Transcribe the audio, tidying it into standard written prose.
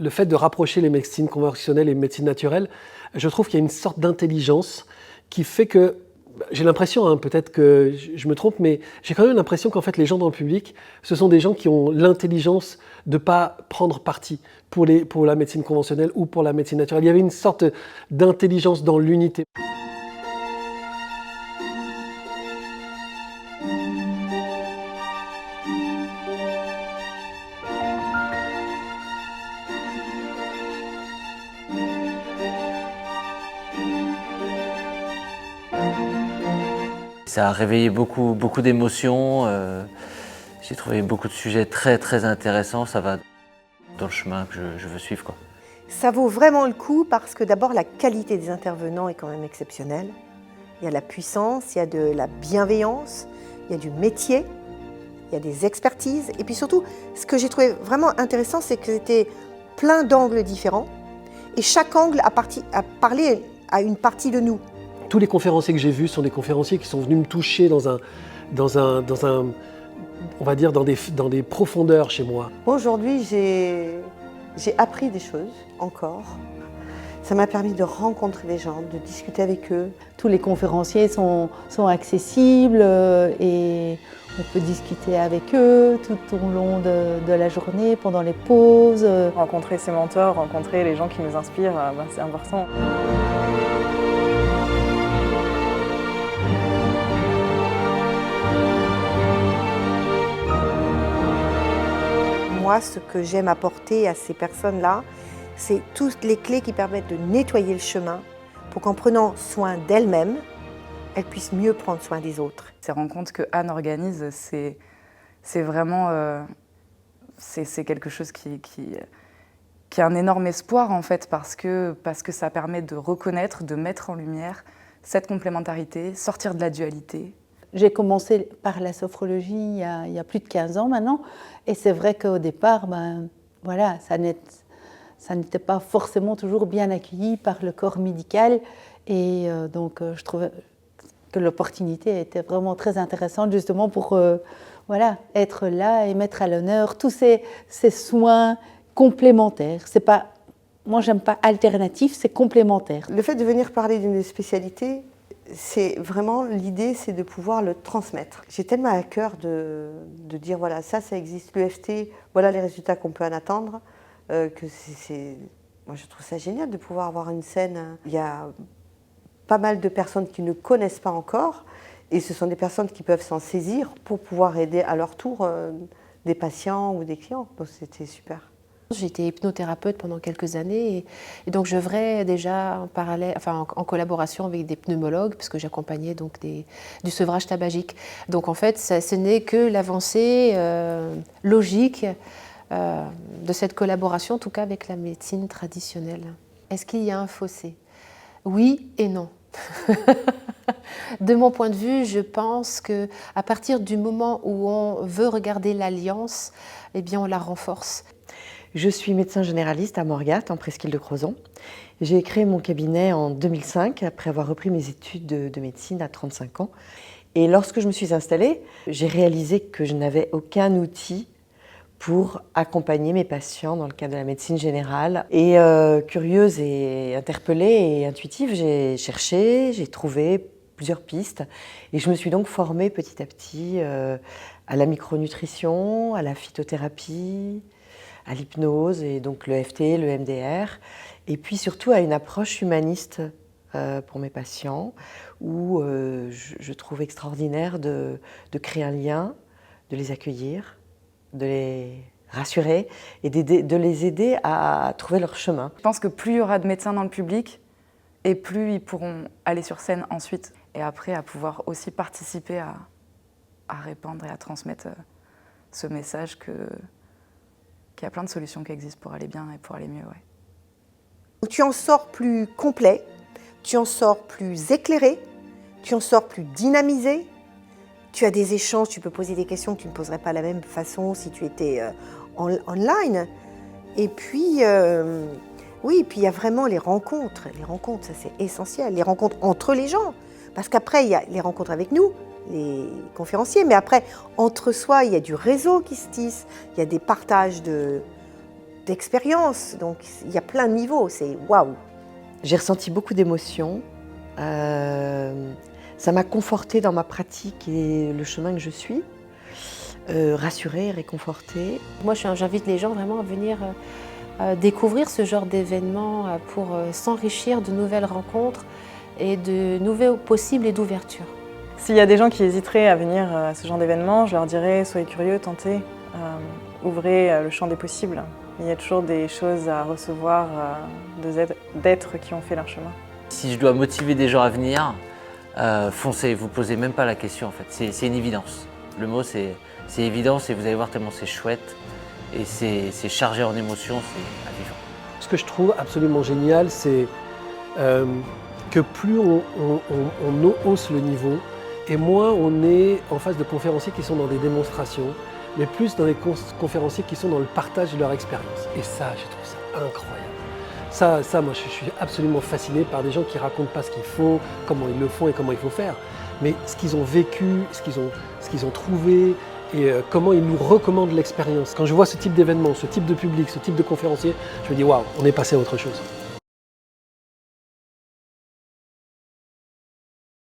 Le fait de rapprocher les médecines conventionnelles et les médecines naturelles, je trouve qu'il y a une sorte d'intelligence qui fait que, j'ai l'impression, hein, peut-être que je me trompe, mais j'ai quand même l'impression qu'en fait les gens dans le public, ce sont des gens qui ont l'intelligence de ne pas prendre parti pour la médecine conventionnelle ou pour la médecine naturelle. Il y avait une sorte d'intelligence dans l'unité. Ça a réveillé beaucoup d'émotions. J'ai trouvé beaucoup de sujets très intéressants. Ça va dans le chemin que je veux suivre, quoi. Ça vaut vraiment le coup parce que d'abord la qualité des intervenants est quand même exceptionnelle. Il y a la puissance, il y a de la bienveillance, il y a du métier, il y a des expertises. Et puis surtout, ce que j'ai trouvé vraiment intéressant, c'est que c'était plein d'angles différents. Et chaque angle a parlé à une partie de nous. Tous les conférenciers que j'ai vus sont des conférenciers qui sont venus me toucher on va dire, dans des profondeurs chez moi. Aujourd'hui, j'ai appris des choses encore. Ça m'a permis de rencontrer des gens, de discuter avec eux. Tous les conférenciers sont accessibles et on peut discuter avec eux tout au long de la journée, pendant les pauses. Rencontrer ses mentors, rencontrer les gens qui nous inspirent, c'est important. Moi, ce que j'aime apporter à ces personnes-là, c'est toutes les clés qui permettent de nettoyer le chemin pour qu'en prenant soin d'elles-mêmes, elles puissent mieux prendre soin des autres. Ces rencontres que Anne organise, c'est vraiment c'est quelque chose qui a un énorme espoir en fait, parce que ça permet de reconnaître, de mettre en lumière cette complémentarité, sortir de la dualité. J'ai commencé par la sophrologie il y a plus de 15 ans maintenant, et c'est vrai qu'au départ, voilà, ça n'était pas forcément toujours bien accueilli par le corps médical, et donc je trouvais que l'opportunité était vraiment très intéressante justement pour voilà, être là et mettre à l'honneur tous ces soins complémentaires. C'est pas, moi j'aime pas alternatif, c'est complémentaire. Le fait de venir parler d'une spécialité, c'est vraiment l'idée, c'est de pouvoir le transmettre. J'ai tellement à cœur de dire voilà, ça existe, l'EFT, voilà les résultats qu'on peut en attendre, que moi je trouve ça génial de pouvoir avoir une scène. Il y a pas mal de personnes qui ne connaissent pas encore, et ce sont des personnes qui peuvent s'en saisir pour pouvoir aider à leur tour des patients ou des clients. Donc c'était super. J'ai été hypnothérapeute pendant quelques années et donc j'œuvrais déjà en parallèle, enfin en collaboration avec des pneumologues puisque j'accompagnais donc du sevrage tabagique. Donc en fait, ce n'est que l'avancée logique de cette collaboration, en tout cas avec la médecine traditionnelle. Est-ce qu'il y a un fossé? Oui et non. De mon point de vue, je pense qu'à partir du moment où on veut regarder l'alliance, eh bien on la renforce. Je suis médecin généraliste à Morgat, en presqu'île de Crozon. J'ai créé mon cabinet en 2005, après avoir repris mes études de médecine à 35 ans. Et lorsque je me suis installée, j'ai réalisé que je n'avais aucun outil pour accompagner mes patients dans le cadre de la médecine générale. Et curieuse et interpellée et intuitive, j'ai cherché, j'ai trouvé plusieurs pistes. Et je me suis donc formée petit à petit à la micronutrition, à la phytothérapie, à l'hypnose, et donc le l'EFT, le MDR, et puis surtout à une approche humaniste pour mes patients, où je trouve extraordinaire de créer un lien, de les accueillir, de les rassurer et de les aider à trouver leur chemin. Je pense que plus il y aura de médecins dans le public, et plus ils pourront aller sur scène ensuite, et après à pouvoir aussi participer à répandre et à transmettre ce message qu'il y a plein de solutions qui existent pour aller bien et pour aller mieux. Ouais. Tu en sors plus complet, tu en sors plus éclairé, tu en sors plus dynamisé. Tu as des échanges, tu peux poser des questions que tu ne poserais pas de la même façon si tu étais online. Et puis, oui, puis il y a vraiment les rencontres. Les rencontres, ça c'est essentiel. Les rencontres entre les gens. Parce qu'après, il y a les rencontres avec nous, les conférenciers. Mais après, entre soi, il y a du réseau qui se tisse. Il y a des partages d'expérience. Donc il y a plein de niveaux, c'est waouh. J'ai ressenti beaucoup d'émotions. Ça m'a confortée dans ma pratique et le chemin que je suis. Rassurée, réconfortée. Moi, j'invite les gens vraiment à venir découvrir ce genre d'événements pour s'enrichir de nouvelles rencontres et de nouveaux possibles et d'ouverture. S'il y a des gens qui hésiteraient à venir à ce genre d'événement, je leur dirais soyez curieux, tentez, ouvrez le champ des possibles. Il y a toujours des choses à recevoir d'êtres qui ont fait leur chemin. Si je dois motiver des gens à venir, foncez, vous posez même pas la question en fait, c'est une évidence. Le mot c'est évidence et vous allez voir tellement c'est chouette et c'est chargé en émotions, c'est à vivre. Ce que je trouve absolument génial, c'est que plus on hausse le niveau, et moins on est en face de conférenciers qui sont dans des démonstrations, mais plus dans des conférenciers qui sont dans le partage de leur expérience. Et ça, je trouve ça incroyable. Ça, moi, je suis absolument fasciné par des gens qui racontent pas ce qu'il faut, comment ils le font et comment il faut faire, mais ce qu'ils ont vécu, ce qu'ils ont trouvé, et comment ils nous recommandent l'expérience. Quand je vois ce type d'événement, ce type de public, ce type de conférencier, je me dis waouh, on est passé à autre chose.